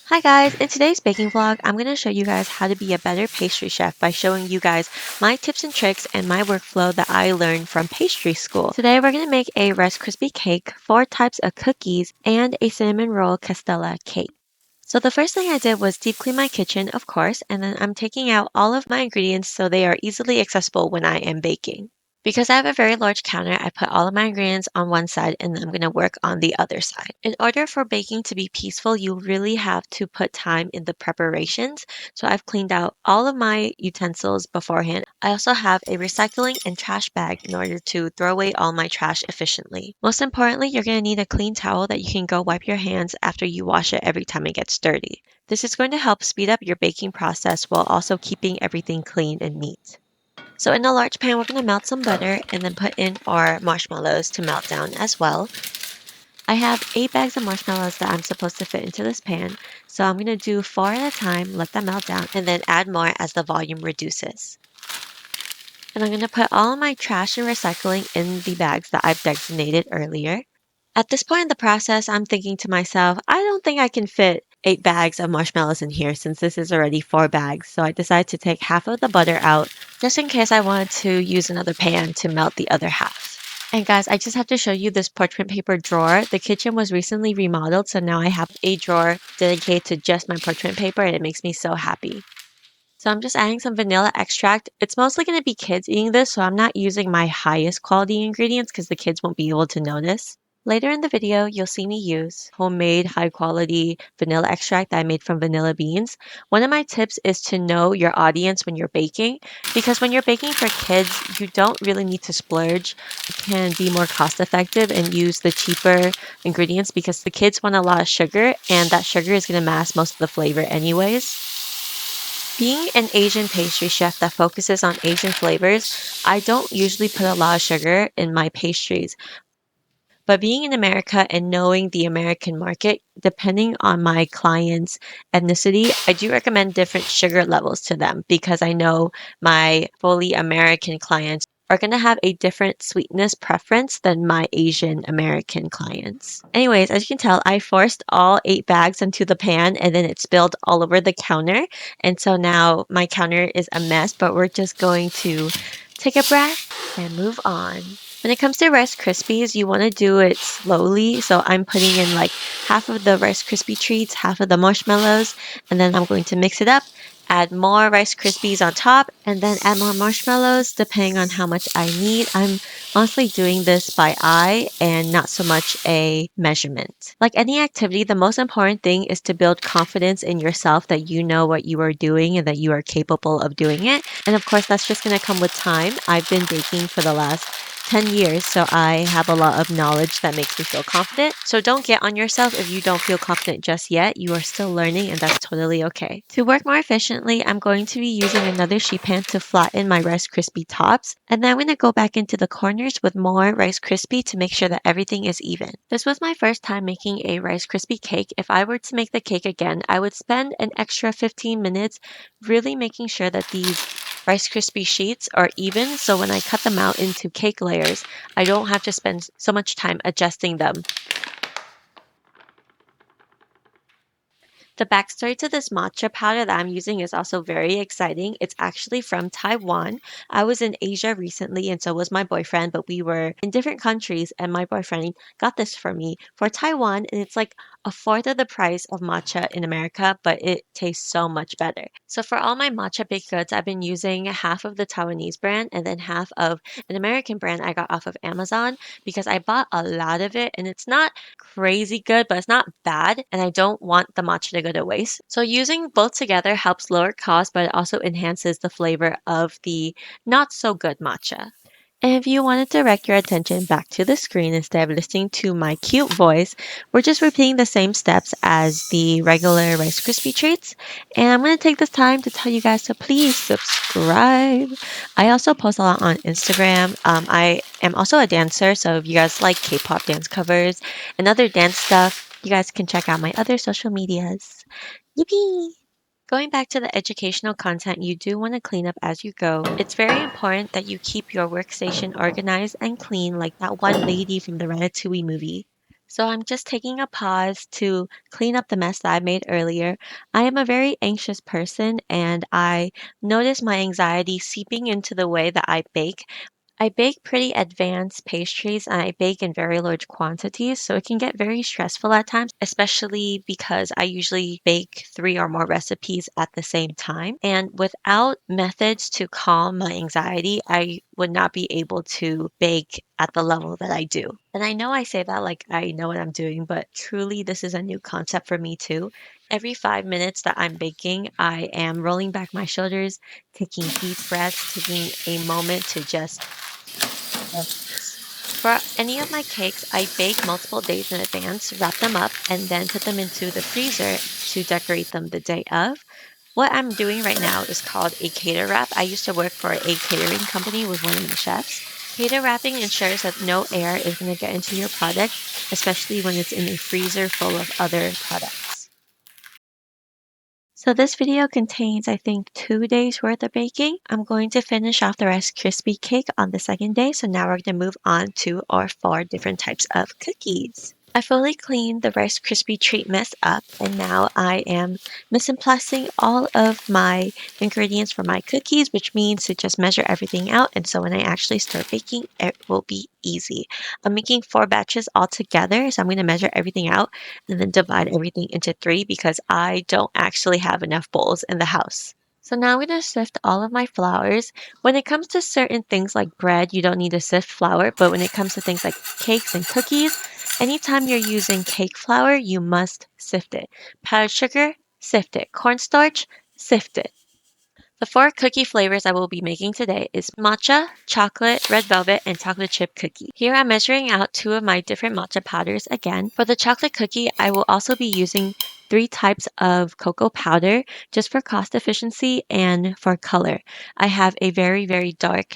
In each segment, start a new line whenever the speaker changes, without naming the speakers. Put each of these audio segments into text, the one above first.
Hi guys, in today's baking vlog, I'm going to show you guys how to be a better pastry chef by showing you guys my tips and tricks and my workflow that I learned from pastry school. Today we're going to make a Rice Krispie cake, 4 types of cookies, and a Cinnamonroll Castella cake. So the first thing I did was deep clean my kitchen, of course, and then I'm taking out all of my ingredients so they are easily accessible when I am baking. Because I have a very large counter, I put all of my ingredients on one side and then I'm going to work on the other side. In order for baking to be peaceful, you really have to put time in the preparations. So I've cleaned out all of my utensils beforehand. I also have a recycling and trash bag in order to throw away all my trash efficiently. Most importantly, you're going to need a clean towel that you can go wipe your hands after you wash it every time it gets dirty. This is going to help speed up your baking process while also keeping everything clean and neat. So in a large pan, we're going to melt some butter and then put in our marshmallows to melt down as well. I have 8 bags of marshmallows that I'm supposed to fit into this pan. So I'm going to do 4 at a time, let them melt down, and then add more as the volume reduces. And I'm going to put all of my trash and recycling in the bags that I've designated earlier. At this point in the process, I'm thinking to myself, I don't think I can fit 8 bags of marshmallows in here since this is already 4 bags. So I decided to take half of the butter out just in case I wanted to use another pan to melt the other half. And guys, I just have to show you this parchment paper drawer. The kitchen was recently remodeled, so now I have a drawer dedicated to just my parchment paper and it makes me so happy. So I'm just adding some vanilla extract. It's mostly going to be kids eating this, so I'm not using my highest quality ingredients because the kids won't be able to notice. Later in the video, you'll see me use homemade high quality vanilla extract that I made from vanilla beans. One of my tips is to know your audience when you're baking because when you're baking for kids, you don't really need to splurge. You can be more cost effective and use the cheaper ingredients because the kids want a lot of sugar and that sugar is going to mask most of the flavor anyways. Being an Asian pastry chef that focuses on Asian flavors, I don't usually put a lot of sugar in my pastries. But being in America and knowing the American market, depending on my client's ethnicity, I do recommend different sugar levels to them because I know my fully American clients are going to have a different sweetness preference than my Asian American clients. Anyways, as you can tell, I forced all 8 bags into the pan and then it spilled all over the counter. And so now my counter is a mess, but we're just going to take a breath and move on. When it comes to Rice Krispies, you want to do it slowly. So I'm putting in like half of the Rice Krispie treats, half of the marshmallows, and then I'm going to mix it up, add more Rice Krispies on top, and then add more marshmallows depending on how much I need. I'm honestly doing this by eye and not so much a measurement. Like any activity, the most important thing is to build confidence in yourself that you know what you are doing and that you are capable of doing it. And of course, that's just going to come with time. I've been baking for the last 10 years, so I have a lot of knowledge that makes me feel confident. So don't get on yourself if you don't feel confident just yet. You are still learning, and that's totally okay. To work more efficiently, I'm going to be using another sheet pan to flatten my Rice Krispie tops, and then I'm going to go back into the corners with more Rice Krispie to make sure that everything is even. This was my first time making a Rice Krispie cake. If I were to make the cake again, I would spend an extra 15 minutes really making sure that these Rice Krispie sheets are even, so when I cut them out into cake layers, I don't have to spend so much time adjusting them. The backstory to this matcha powder that I'm using is also very exciting. It's actually from Taiwan. I was in Asia recently and so was my boyfriend, but we were in different countries and my boyfriend got this for me for Taiwan and it's like a fourth of the price of matcha in America, but it tastes so much better. So for all my matcha baked goods, I've been using half of the Taiwanese brand and then half of an American brand I got off of Amazon because I bought a lot of it and it's not crazy good, but it's not bad. And I don't want the matcha to go to waste. So using both together helps lower cost, but it also enhances the flavor of the not so good matcha. And if you want to direct your attention back to the screen instead of listening to my cute voice, we're just repeating the same steps as the regular Rice Krispie treats. And I'm going to take this time to tell you guys to please subscribe. I also post a lot on Instagram. I am also a dancer, so if you guys like K-pop dance covers and other dance stuff, you guys can check out my other social medias. Yippee! Going back to the educational content, you do want to clean up as you go. It's very important that you keep your workstation organized and clean like that one lady from the Ratatouille movie. So I'm just taking a pause to clean up the mess that I made earlier. I am a very anxious person and I notice my anxiety seeping into the way that I bake. I bake pretty advanced pastries and I bake in very large quantities, so it can get very stressful at times, especially because I usually bake three or more recipes at the same time. And without methods to calm my anxiety, I would not be able to bake at the level that I do. And I know I say that like I know what I'm doing, but truly this is a new concept for me too. Every 5 minutes that I'm baking, I am rolling back my shoulders, taking deep breaths, taking a moment to just focus. For any of my cakes, I bake multiple days in advance, wrap them up, and then put them into the freezer to decorate them the day of. What I'm doing right now is called a cater wrap. I used to work for a catering company with one of the chefs. Cater wrapping ensures that no air is going to get into your product, especially when it's in a freezer full of other products. So this video contains, I think, 2 days worth of baking. I'm going to finish off the Rice Krispie cake on the second day. So now we're going to move on to our 4 different types of cookies. I fully cleaned the Rice Krispie treat mess up and now I am mise en placing all of my ingredients for my cookies, which means to just measure everything out. And so when I actually start baking, it will be easy. I'm making 4 batches all together, so I'm going to measure everything out and then divide everything into 3 because I don't actually have enough bowls in the house. So now I'm going to sift all of my flours. When it comes to certain things like bread, you don't need to sift flour, but when it comes to things like cakes and cookies, anytime you're using cake flour, you must sift it. Powdered sugar, sift it. Cornstarch, sift it. The 4 cookie flavors I will be making today is matcha, chocolate, red velvet, and chocolate chip cookie. Here I'm measuring out 2 of my different matcha powders again. For the chocolate cookie, I will also be using 3 types of cocoa powder just for cost efficiency and for color. I have a very, very dark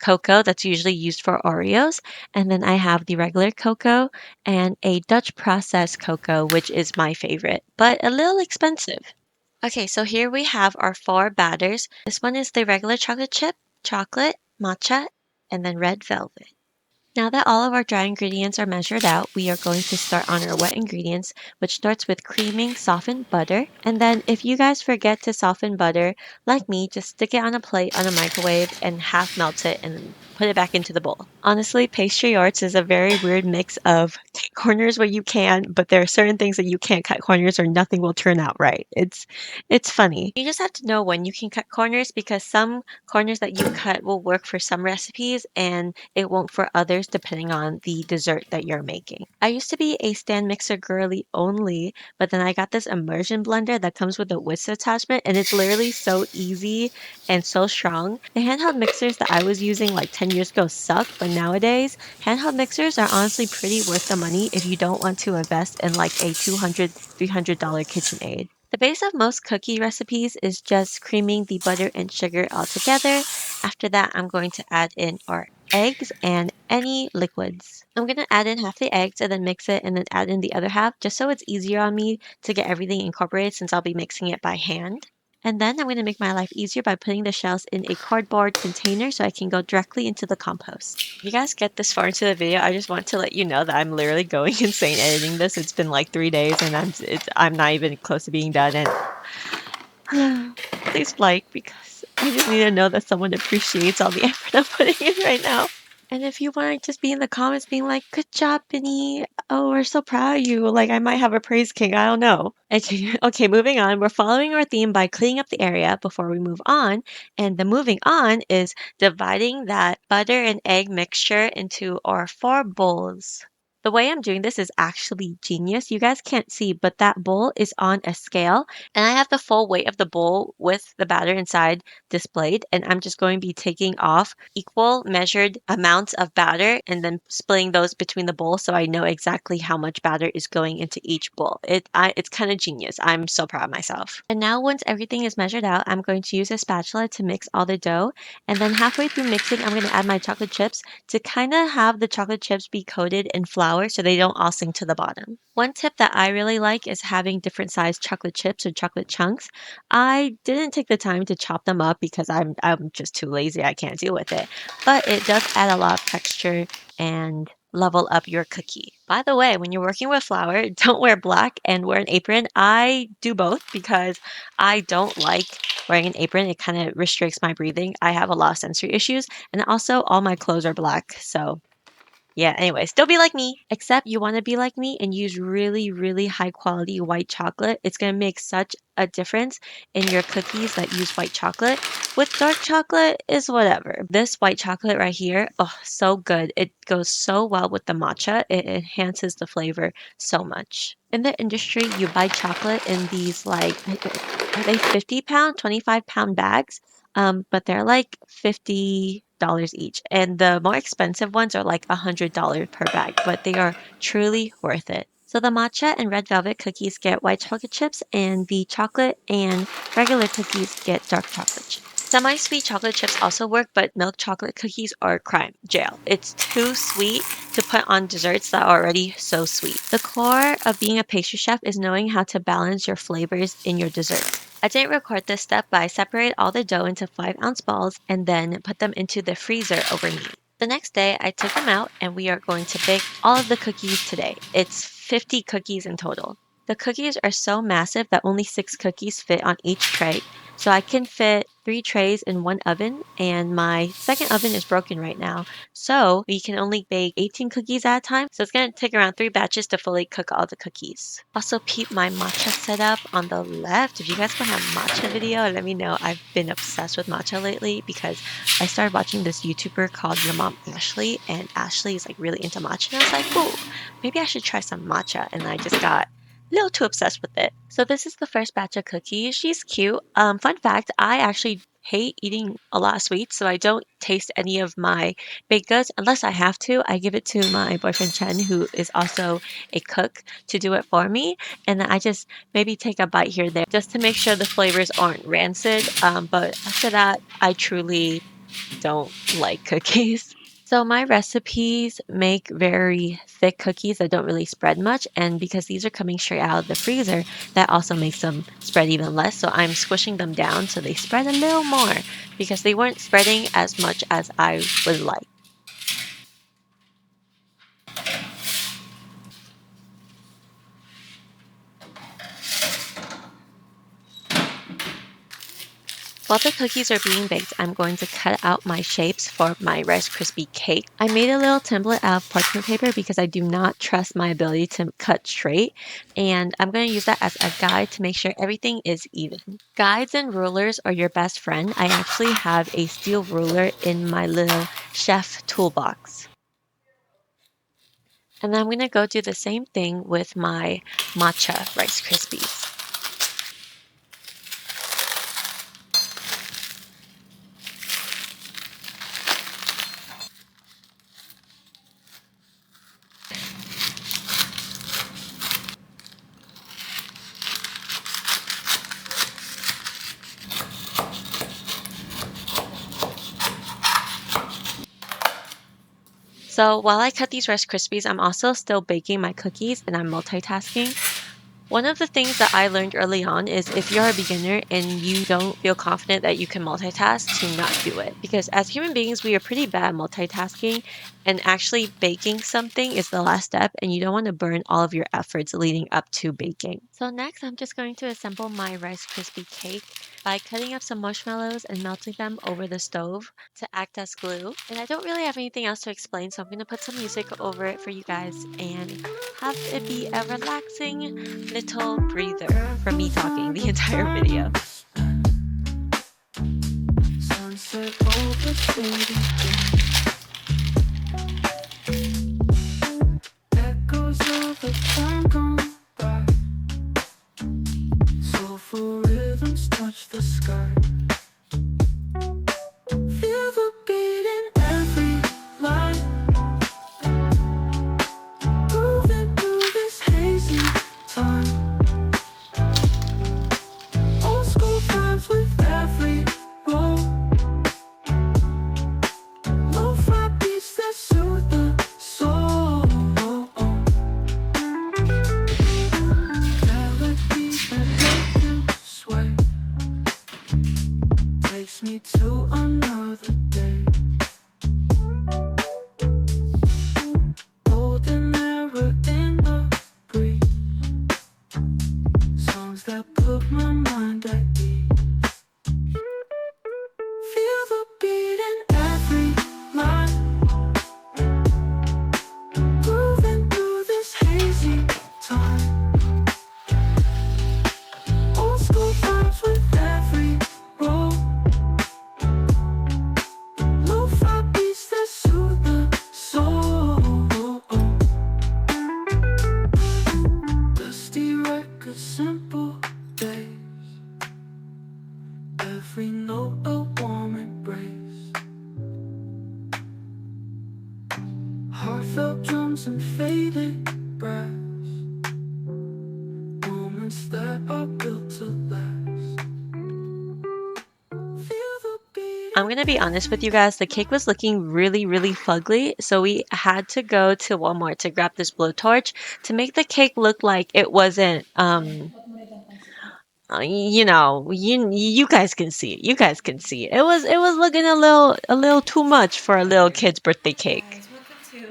cocoa that's usually used for Oreos, and then I have the regular cocoa and a Dutch processed cocoa, which is my favorite, but a little expensive. Okay, so here we have our 4 batters. This one is the regular chocolate chip, chocolate, matcha, and then red velvet. Now that all of our dry ingredients are measured out, we are going to start on our wet ingredients, which starts with creaming softened butter. And then if you guys forget to soften butter, like me, just stick it on a plate on a microwave and half melt it and then put it back into the bowl. Honestly, pastry arts is a very weird mix of cut corners where you can, but there are certain things that you can't cut corners or nothing will turn out right. It's funny. You just have to know when you can cut corners because some corners that you cut will work for some recipes and it won't for others depending on the dessert that you're making. I used to be a stand mixer girly only, but then I got this immersion blender that comes with a whisk attachment and it's literally so easy and so strong. The handheld mixers that I was using like 10 years ago suck, but nowadays handheld mixers are honestly pretty worth the money if you don't want to invest in like a $200, $300 KitchenAid. The base of most cookie recipes is just creaming the butter and sugar all together. After that, I'm going to add in our eggs and any liquids. I'm going to add in half the eggs and then mix it and then add in the other half just so it's easier on me to get everything incorporated since I'll be mixing it by hand. And then I'm going to make my life easier by putting the shells in a cardboard container so I can go directly into the compost. If you guys get this far into the video, I just want to let you know that I'm literally going insane editing this. It's been like 3 days and I'm not even close to being done and please like because I just need to know that someone appreciates all the effort I'm putting in right now. And if you want to just be in the comments being like, good job, Binhie. Oh, we're so proud of you. Like, I might have a praise king. I don't know. Okay, okay, moving on. We're following our theme by cleaning up the area before we move on. And the moving on is dividing that butter and egg mixture into our 4 bowls. The way I'm doing this is actually genius. You guys can't see, but that bowl is on a scale. And I have the full weight of the bowl with the batter inside displayed. And I'm just going to be taking off equal measured amounts of batter and then splitting those between the bowls so I know exactly how much batter is going into each bowl. It's kind of genius. I'm so proud of myself. And now once everything is measured out, I'm going to use a spatula to mix all the dough. And then halfway through mixing, I'm going to add my chocolate chips to kind of have the chocolate chips be coated in flour so they don't all sink to the bottom. One tip that I really like is having different sized chocolate chips or chocolate chunks. I didn't take the time to chop them up because I'm just too lazy. I can't deal with it. But it does add a lot of texture and level up your cookie. By the way, when you're working with flour, don't wear black and wear an apron. I do both because I don't like wearing an apron. It kind of restricts my breathing. I have a lot of sensory issues, and also all my clothes are black. So yeah, anyways, don't be like me. Except you want to be like me and use really, really high quality white chocolate. It's going to make such a difference in your cookies that use white chocolate. With dark chocolate is whatever. This white chocolate right here, oh, so good. It goes so well with the matcha. It enhances the flavor so much. In the industry, you buy chocolate in these like, are they 50-pound, 25-pound bags? But they're like $50 each. And the more expensive ones are like $100 per bag, but they are truly worth it. So the matcha and red velvet cookies get white chocolate chips, and the chocolate and regular cookies get dark chocolate chips. Semi-sweet chocolate chips also work, but milk chocolate cookies are crime, jail. It's too sweet to put on desserts that are already so sweet. The core of being a pastry chef is knowing how to balance your flavors in your desserts. I didn't record this step, but I separate all the dough into 5-ounce balls and then put them into the freezer overnight. The next day, I took them out and we are going to bake all of the cookies today. It's 50 cookies in total. The cookies are so massive that only 6 cookies fit on each tray, so I can fit 3 trays in one oven, and my second oven is broken right now, so we can only bake 18 cookies at a time, so it's going to take around 3 batches to fully cook all the cookies. Also, peep my matcha setup on the left. If you guys want a matcha video, let me know. I've been obsessed with matcha lately because I started watching this YouTuber called Your Mom Ashley, and Ashley is like really into matcha, and I was like, ooh, maybe I should try some matcha, and I just got a little too obsessed with it. So this is the first batch of cookies. She's cute. Fun fact, I actually hate eating a lot of sweets, so I don't taste any of my baked goods unless I have to. I give it to my boyfriend Chen, who is also a cook, to do it for me, and then I just maybe take a bite here or there just to make sure the flavors aren't rancid. But after that, I truly don't like cookies. So my recipes make very thick cookies that don't really spread much, and because these are coming straight out of the freezer, that also makes them spread even less. So I'm squishing them down so they spread a little more because they weren't spreading as much as I would like. While the cookies are being baked, I'm going to cut out my shapes for my Rice Krispie cake. I made a little template out of parchment paper because I do not trust my ability to cut straight, and I'm going to use that as a guide to make sure everything is even. Guides and rulers are your best friend. I actually have a steel ruler in my little chef toolbox. And then I'm going to go do the same thing with my matcha Rice Krispies. So while I cut these Rice Krispies, I'm also still baking my cookies and I'm multitasking. One of the things that I learned early on is if you're a beginner and you don't feel confident that you can multitask, to not do it. Because as human beings, we are pretty bad at multitasking, and actually baking something is the last step, and you don't want to burn all of your efforts leading up to baking. So next, I'm just going to assemble my Rice Krispie cake by cutting up some marshmallows and melting them over the stove to act as glue. And I don't really have anything else to explain, so I'm going to put some music over it for you guys and have it be a relaxing little breather from me talking the entire video. Sunset over baby. Echoes of the time gone by. Soulful rhythms touch the sky. Feel the beat in every line. Moving through this hazy time. Old school vibes with every roll. Lo-fi beats that soothe the soul. Melodies that make you sway.
mind at ease. Feel the beat in every line, moving through this hazy time. Old school vibes with every roll, lo-fi beats that soothe the soul. Dusty records, simple days, every note a warm embrace. Heartfelt drums and faded brass, moments that are built to last. Feel the beat
I'm gonna be honest with you guys, the cake was looking really fugly, so we had to go to Walmart to grab this blowtorch to make the cake look like it wasn't, you guys can see it. You guys can see it. It was looking a little too much for a little kid's birthday cake.
Guys, welcome to.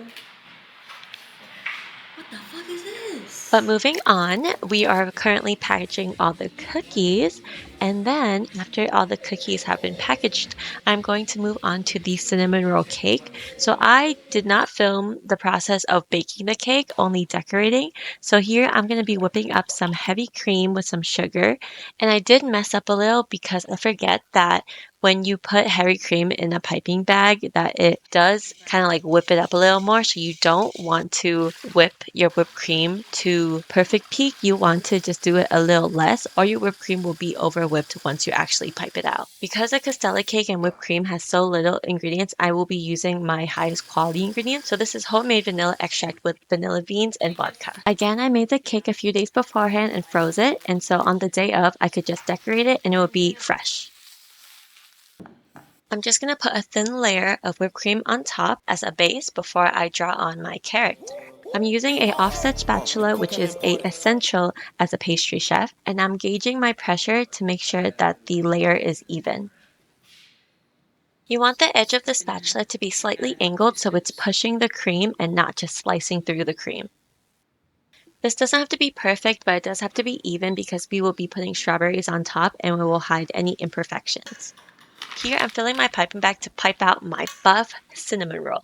What the fuck is this?
But moving on, we are currently packaging all the cookies. And then after all the cookies have been packaged, I'm going to move on to the cinnamon roll cake. So I did not film the process of baking the cake, only decorating. So here I'm going to be whipping up some heavy cream with some sugar. And I did mess up a little because I forget that when you put heavy cream in a piping bag, that it does kind of like whip it up a little more. So you don't want to whip your whipped cream to perfect peak. You want to just do it a little less, or your whipped cream will be over whipped once you actually pipe it out. Because a Castella cake and whipped cream has so little ingredients, I will be using my highest quality ingredients. So this is homemade vanilla extract with vanilla beans and vodka. Again, I made the cake a few days beforehand and froze it, and so on the day of, I could just decorate it and it would be fresh. I'm just going to put a thin layer of whipped cream on top as a base before I draw on my character. I'm using a offset spatula, which is a essential as a pastry chef, and I'm gauging my pressure to make sure that the layer is even. You want the edge of the spatula to be slightly angled so it's pushing the cream and not just slicing through the cream. This doesn't have to be perfect, but it does have to be even because we will be putting strawberries on top and we will hide any imperfections. Here I'm filling my piping bag to pipe out my buff cinnamon roll.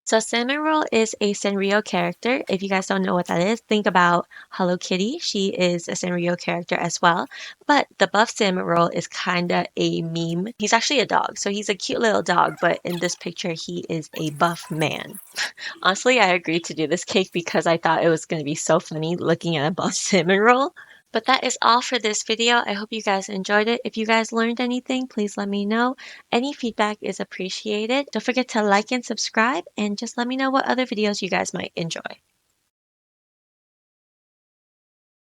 So Cinnamoroll is a Sanrio character. If you guys don't know what that is, think about Hello Kitty. She is a Sanrio character as well. But the buff Cinnamoroll is kind of a meme. He's actually a dog, so he's a cute little dog, but in this picture he is a buff man. Honestly, I agreed to do this cake because I thought it was going to be so funny looking at a buff Cinnamoroll. But that is all for this video. I hope you guys enjoyed it. If you guys learned anything, please let me know. Any feedback is appreciated. Don't forget to like and subscribe, and just let me know what other videos you guys might enjoy.